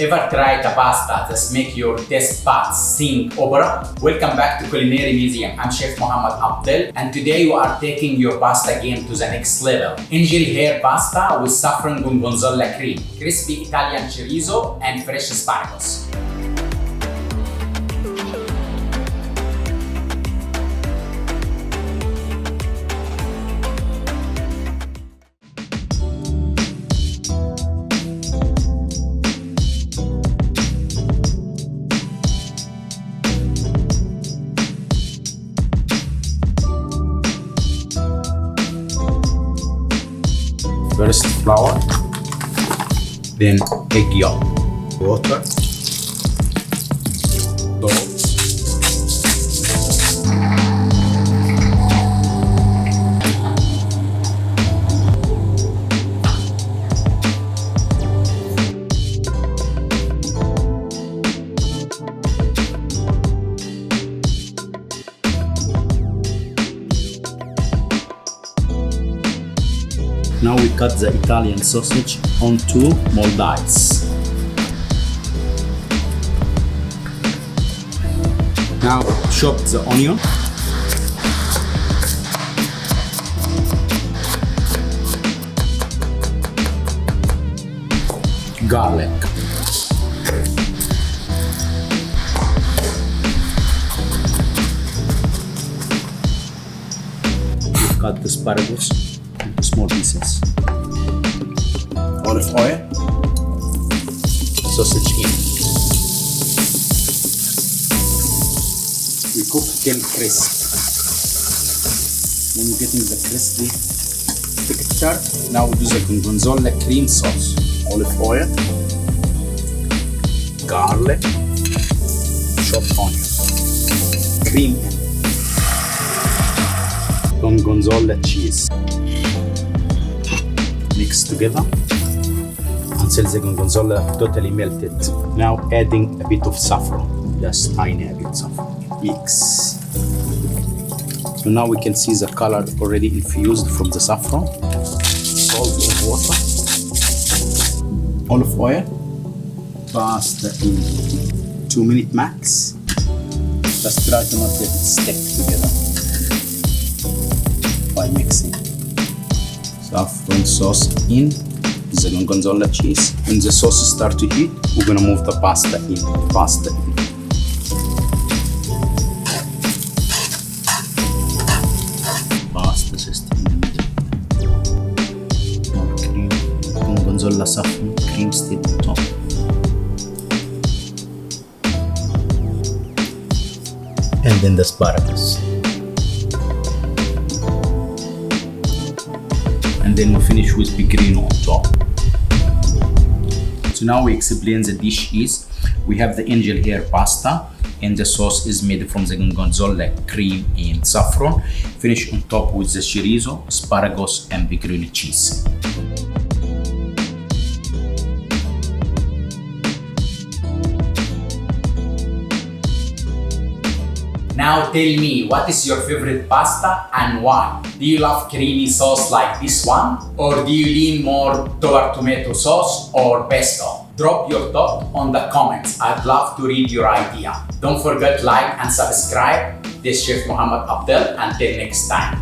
Ever tried a pasta that make your taste buds sing opera? Welcome back to Culinary Museum. I'm Chef Mohamed Abdell, and today we are taking your pasta game to the next level. Angel hair pasta with saffron gorgonzola cream, crispy Italian chorizo, and fresh asparagus. First flour, then egg yolk, water, salt, Now we cut the Italian sausage onto small dice. Now chop the onion. Garlic. We cut the asparagus into small pieces. Olive oil, sausage in. We cook till crisp. When you're getting the crispy texture, now we do the gorgonzola cream sauce. Olive oil, garlic, chopped onion, cream in, gorgonzola cheese. Mix together until the gorgonzola totally melted. Now adding a bit of saffron, just tiny a bit saffron. Mix. So now we can see the color already infused from the saffron. Salt and water. Olive oil. Pasta in 2 minutes max. Just try to not let it stick together by mixing. Saffron sauce in, the gorgonzola cheese. When the sauce start to heat, we're gonna move the pasta in. Pasta in. Pasta just in the middle. More cream. Gorgonzola saffron cream still on top. And then the asparagus. And then we finish with pecorino on top. So now we explain the dish is, we have the angel hair pasta and the sauce is made from the gorgonzola cream and saffron. Finish on top with the chorizo, asparagus and pecorino cheese. Now tell me, what is your favorite pasta and why? Do you love creamy sauce like this one? Or do you lean more toward tomato sauce or pesto? Drop your thought on the comments. I'd love to read your idea. Don't forget to like and subscribe. This is Chef Mohamed Abdell. Until next time.